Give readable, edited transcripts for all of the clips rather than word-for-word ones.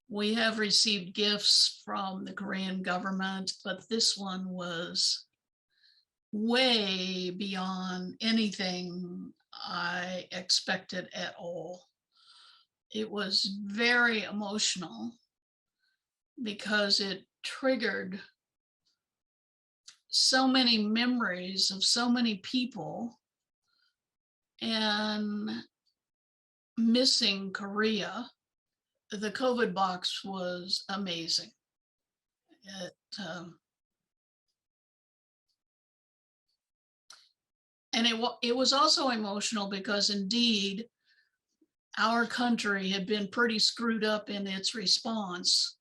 We have received gifts from the Korean government, but this one was way beyond anything I expected at all. It was very emotional because it triggered so many memories of so many people, and missing Korea. The COVID box was amazing. And it was also emotional because indeed our country had been pretty screwed up in its response.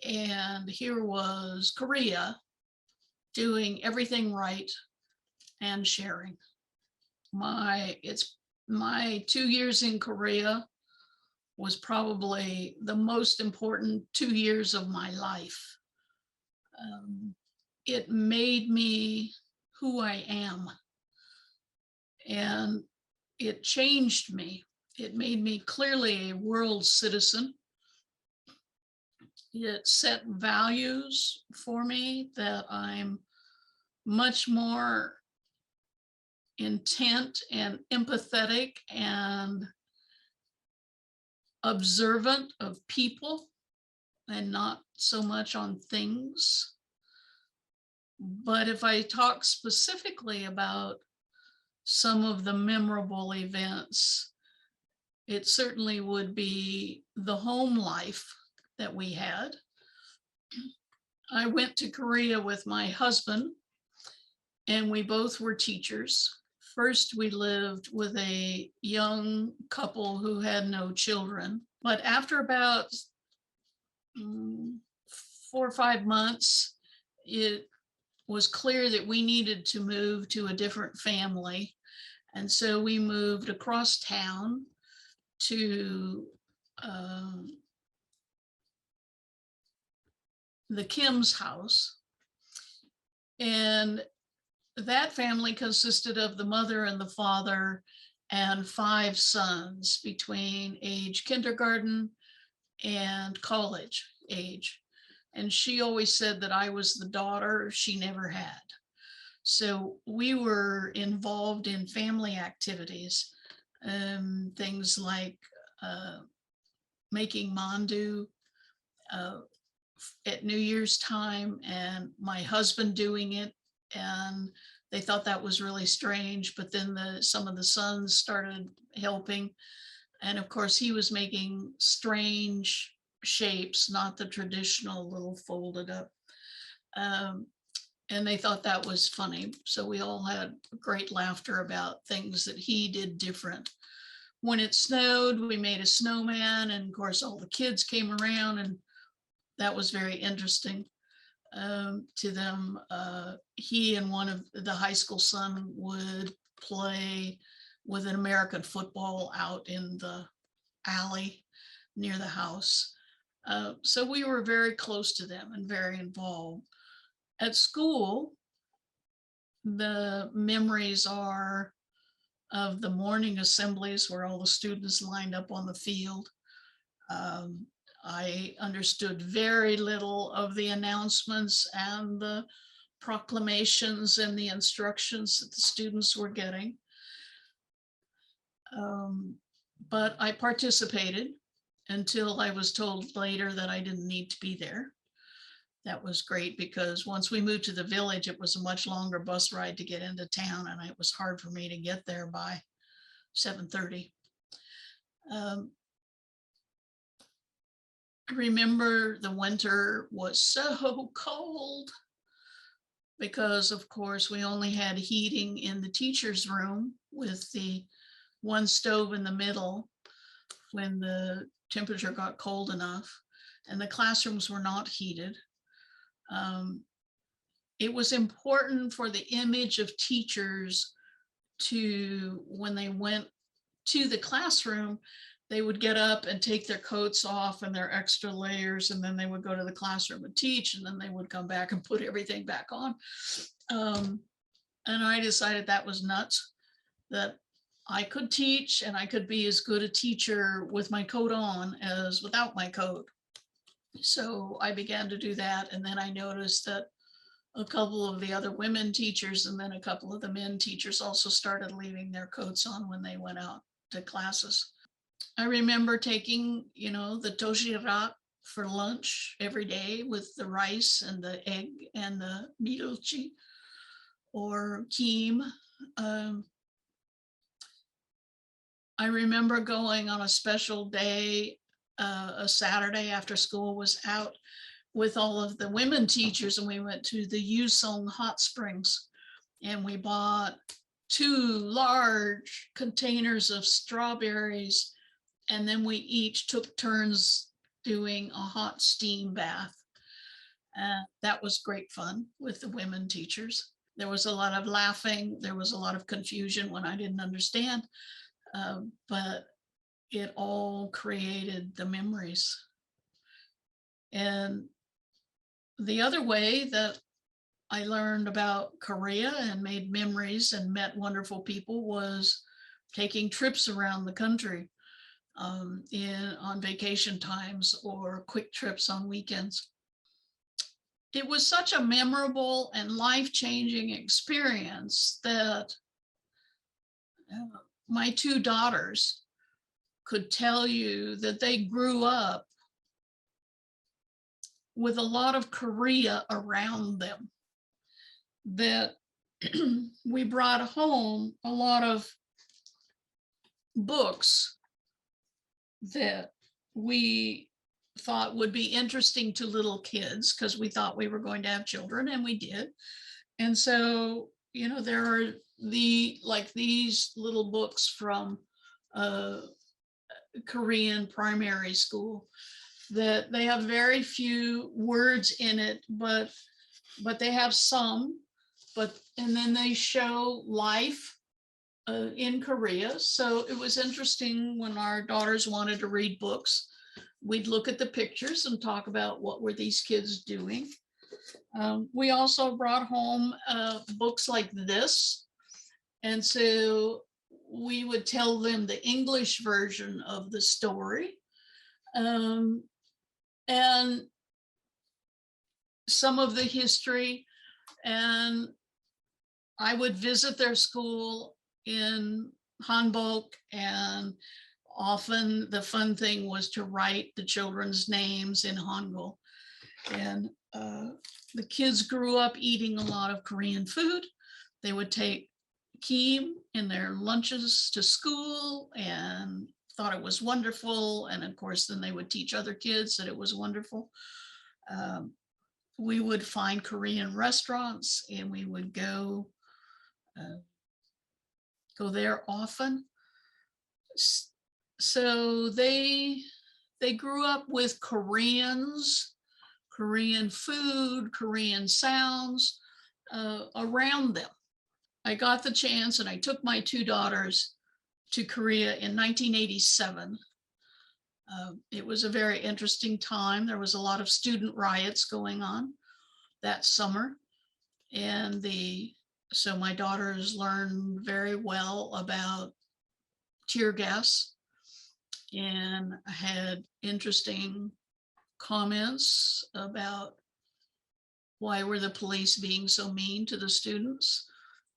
And here was Korea doing everything right and sharing. My 2 years in Korea was probably the most important 2 years of my life. It made me who I am, and it changed me. It made me clearly a world citizen. It set values for me that I'm much more intent and empathetic and observant of people and not so much on things. But if I talk specifically about some of the memorable events, it certainly would be the home life that we had. I went to Korea with my husband, and we both were teachers. First, we lived with a young couple who had no children, but after about 4 or 5 months, it was clear that we needed to move to a different family. And so we moved across town to the Kim's house. And that family consisted of the mother and the father and 5 sons between age kindergarten and college age. And she always said that I was the daughter she never had. So we were involved in family activities, things like making mandu at New Year's time, and my husband doing it. And they thought that was really strange, but then some of the sons started helping. And of course, he was making strange shapes, not the traditional little folded up. And they thought that was funny. So we all had great laughter about things that he did different. When it snowed, we made a snowman, and of course, all the kids came around, and that was very interesting to them. He and one of the high school son would play with an American football out in the alley near the house. So we were very close to them and very involved. At school, the memories are of the morning assemblies where all the students lined up on the field. I understood very little of the announcements and the proclamations and the instructions that the students were getting. But I participated until I was told later that I didn't need to be there. That was great, because once we moved to the village, it was a much longer bus ride to get into town, and it was hard for me to get there by 7:30. I remember the winter was so cold because, of course, we only had heating in the teacher's room with the one stove in the middle when the temperature got cold enough, and the classrooms were not heated. It was important for the image of teachers to, when they went to the classroom, they would get up and take their coats off and their extra layers, and then they would go to the classroom and teach, and then they would come back and put everything back on. And I decided that was nuts, that I could teach and I could be as good a teacher with my coat on as without my coat. So I began to do that. And then I noticed that a couple of the other women teachers and then a couple of the men teachers also started leaving their coats on when they went out to classes. I remember taking, the toshirak for lunch every day with the rice and the egg and the miruchi or kim. I remember going on a special day, a Saturday after school was out with all of the women teachers, and we went to the Yusong hot springs and we bought 2 large containers of strawberries, and then we each took turns doing a hot steam bath. That was great fun with the women teachers. There was a lot of laughing. There was a lot of confusion when I didn't understand, but it all created the memories. And the other way that I learned about Korea and made memories and met wonderful people was taking trips around the country on vacation times or quick trips on weekends. It was such a memorable and life-changing experience that my 2 daughters could tell you that they grew up with a lot of Korea around them, that we brought home a lot of books that we thought would be interesting to little kids because we thought we were going to have children, and we did. And so, there are these little books from Korean primary school that they have very few words in it, but they have some, and then they show life in Korea. So it was interesting when our daughters wanted to read books, we'd look at the pictures and talk about what were these kids doing. We also brought home books like this. And so we would tell them the English version of the story. And some of the history, and I would visit their school in Hanbok, and often the fun thing was to write the children's names in Hangul. And the kids grew up eating a lot of Korean food. They would take kim in their lunches to school and thought it was wonderful. And of course, then they would teach other kids that it was wonderful. We would find Korean restaurants and we would go there often. So they grew up with Koreans, Korean food, Korean sounds around them. I got the chance and I took my 2 daughters to Korea in 1987. It was a very interesting time. There was a lot of student riots going on that summer. And so my daughters learned very well about tear gas and had interesting comments about why were the police being so mean to the students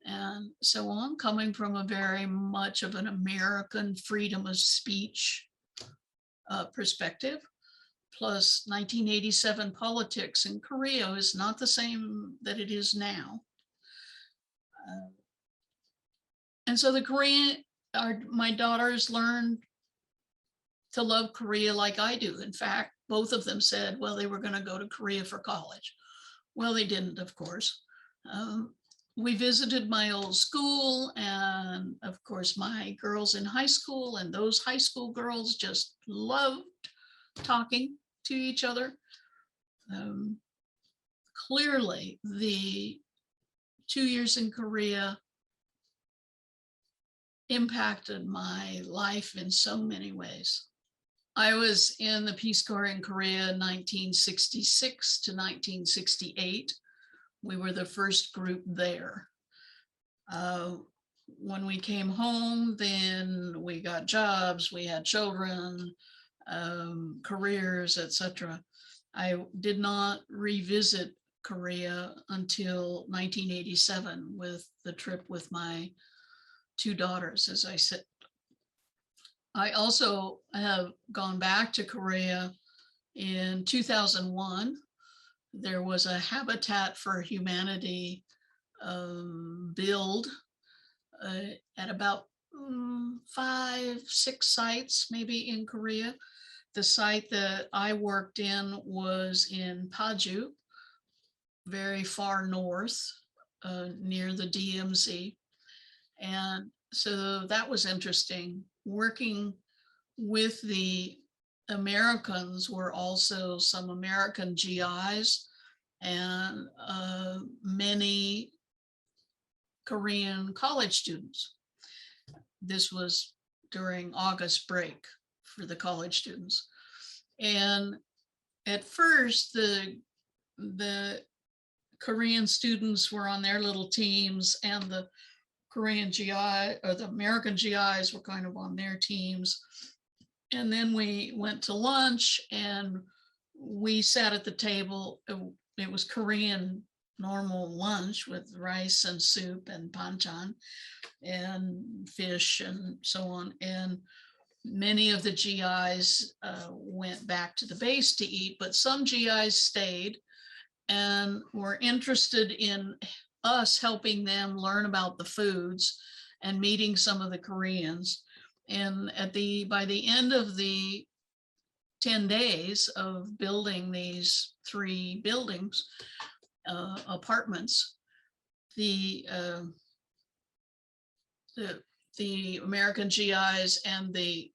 and so on, coming from a very much of an American freedom of speech perspective. Plus 1987 politics in Korea is not the same that it is now. And so my daughters learned to love Korea like I do. In fact, both of them said, well, they were going to go to Korea for college. Well, they didn't, of course. We visited my old school and of course my girls in high school, and those high school girls just loved talking to each other. Clearly, the 2 years in Korea impacted my life in so many ways. I was in the Peace Corps in Korea 1966 to 1968. We were the first group there. When we came home, then we got jobs, we had children, careers, etc. I did not revisit Korea until 1987 with the trip with my two daughters, as I said. I also have gone back to Korea in 2001. There was a Habitat for Humanity build at about 5, 6 sites maybe in Korea. The site that I worked in was in Paju, very far north, near the DMZ. And so that was interesting. Working with the Americans were also some American GIs and many Korean college students. This was during August break for the college students. And at first, the Korean students were on their little teams, and the Korean GI or the American GIs were kind of on their teams. And then we went to lunch and we sat at the table. It was Korean normal lunch with rice and soup and banchan and fish and so on. And many of the GIs went back to the base to eat, but some GIs stayed and were interested in us helping them learn about the foods and meeting some of the Koreans. And by the end of the 10 days of building these 3 buildings, apartments, the American GIs and the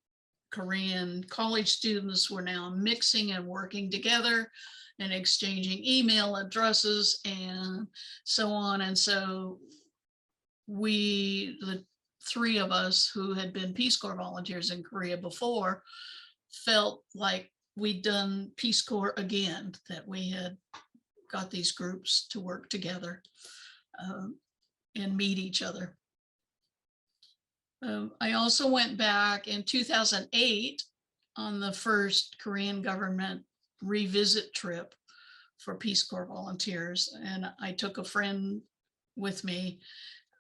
Korean college students were now mixing and working together and exchanging email addresses and so on. And so the 3 of us who had been Peace Corps volunteers in Korea before felt like we'd done Peace Corps again, that we had got these groups to work together and meet each other. I also went back in 2008 on the first Korean government revisit trip for Peace Corps volunteers. And I took a friend with me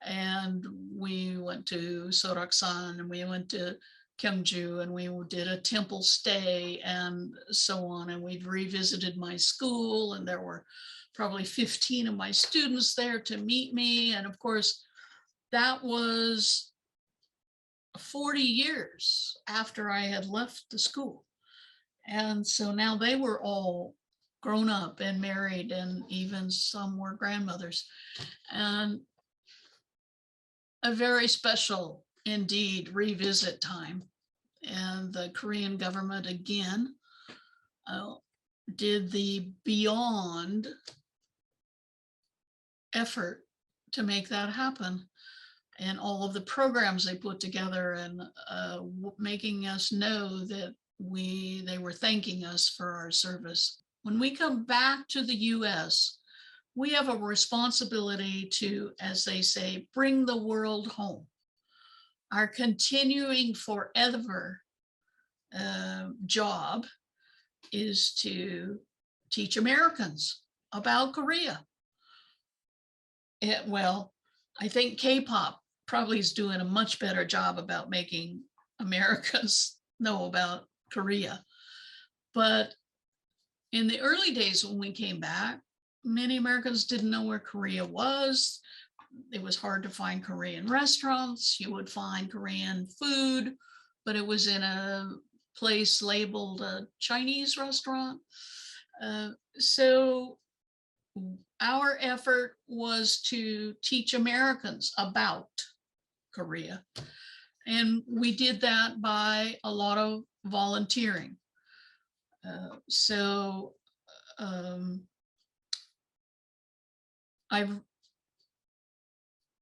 and we went to Soraksan and we went to Gyeongju and we did a temple stay and so on. And we revisited my school and there were probably 15 of my students there to meet me. And of course, that was 40 years after I had left the school. And so now they were all grown up and married, and even some were grandmothers. And a very special indeed revisit time. And the Korean government again did the beyond effort to make that happen. And all of the programs they put together and making us know that they were thanking us for our service. When we come back to the US, we have a responsibility to, as they say, bring the world home. Our continuing forever job is to teach Americans about Korea. Well, I think K-pop probably is doing a much better job about making Americans know about Korea. But in the early days when we came back, many Americans didn't know where Korea was. It was hard to find Korean restaurants. You would find Korean food, but it was in a place labeled a Chinese restaurant. So our effort was to teach Americans about Korea. And we did that by a lot of volunteering.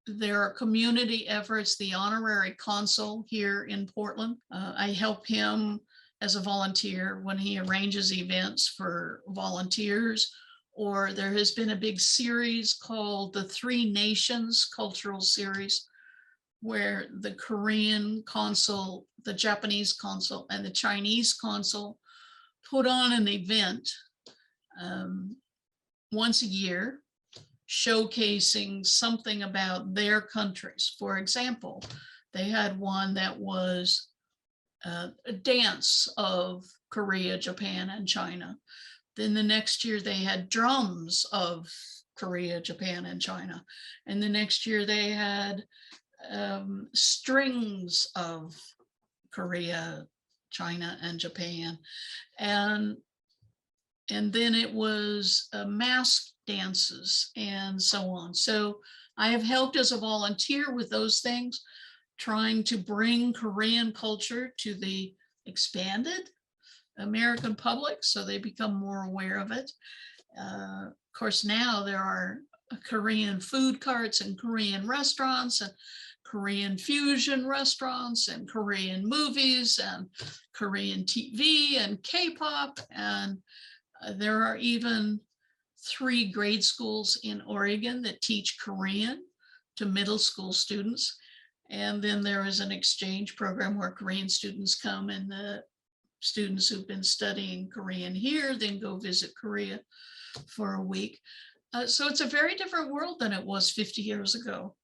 There are community efforts. The honorary consul here in Portland, I help him as a volunteer when he arranges events for volunteers or there has been a big series called the Three Nations Cultural Series, where the Korean consul, the Japanese consul, and the Chinese consul put on an event once a year, showcasing something about their countries. For example, they had one that was a dance of Korea, Japan, and China. Then the next year they had drums of Korea, Japan, and China. And the next year they had strings of Korea, China, and Japan. And then it was mask dances and so on. So I have helped as a volunteer with those things, trying to bring Korean culture to the expanded American public so they become more aware of it. Of course, now there are Korean food carts and Korean restaurants and Korean fusion restaurants and Korean movies and Korean TV and K-pop. And there are even 3 grade schools in Oregon that teach Korean to middle school students. And then there is an exchange program where Korean students come, and the students who've been studying Korean here then go visit Korea for a week. So it's a very different world than it was 50 years ago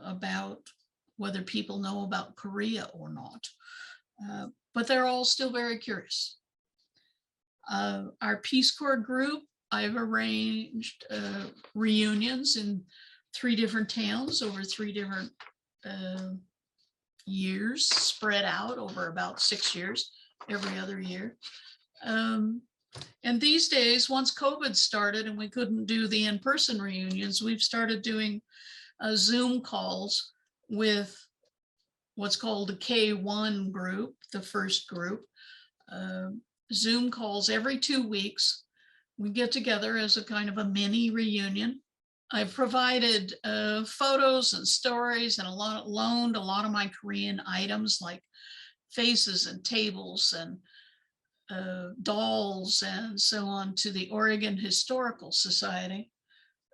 about whether people know about Korea or not. But they're all still very curious. Our Peace Corps group, I've arranged reunions in 3 different towns over 3 different years, spread out over about 6 years, every other year. And these days, once COVID started and we couldn't do the in-person reunions, we've started doing Zoom calls with what's called a K1 group, the first group. Zoom calls every 2 weeks. We get together as a kind of a mini reunion. I've provided photos and stories and loaned a lot of my Korean items like faces and tables and dolls and so on to the Oregon Historical Society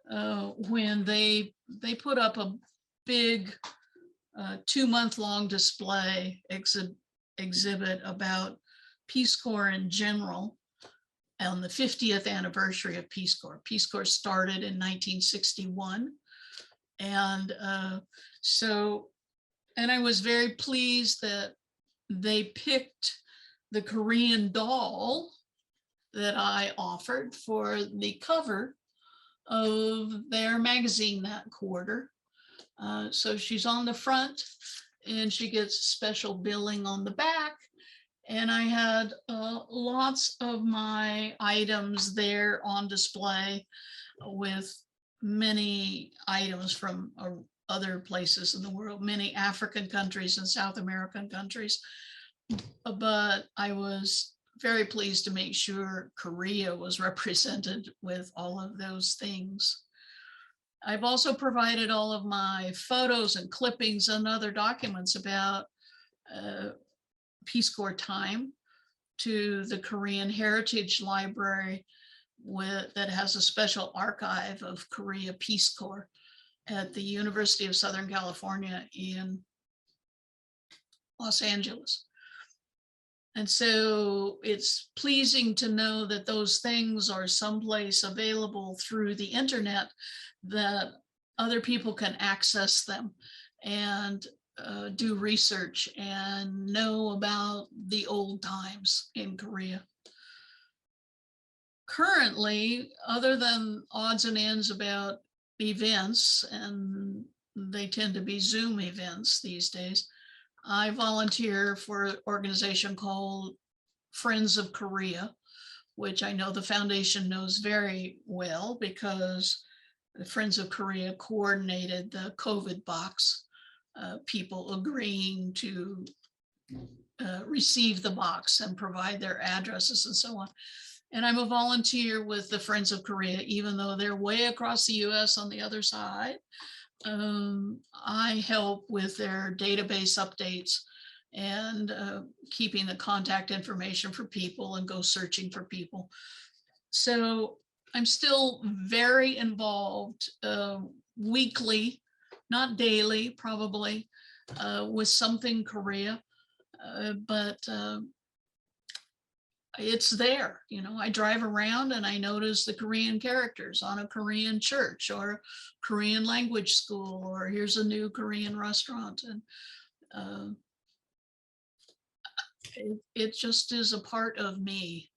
when they put up a big 2-month-long display exhibit about Peace Corps in general on the 50th anniversary of Peace Corps. Peace Corps started in 1961. And and I was very pleased that they picked the Korean doll that I offered for the cover of their magazine that quarter. So she's on the front and she gets special billing on the back. And I had lots of my items there on display with many items from other places in the world, many African countries and South American countries. But I was very pleased to make sure Korea was represented with all of those things. I've also provided all of my photos and clippings and other documents about Peace Corps time to the Korean Heritage Library that has a special archive of Korea Peace Corps at the University of Southern California in Los Angeles. And so it's pleasing to know that those things are someplace available through the internet that other people can access them and do research and know about the old times in Korea. Currently, other than odds and ends about events, and they tend to be Zoom events these days, I volunteer for an organization called Friends of Korea, which I know the foundation knows very well because the Friends of Korea coordinated the COVID box. People agreeing to receive the box and provide their addresses and so on. And I'm a volunteer with the Friends of Korea, even though they're way across the US on the other side. I help with their database updates and keeping the contact information for people and go searching for people. So I'm still very involved weekly, not daily, probably, with something Korea, but it's there. You know, I drive around and I notice the Korean characters on a Korean church or Korean language school, or here's a new Korean restaurant. And it just is a part of me.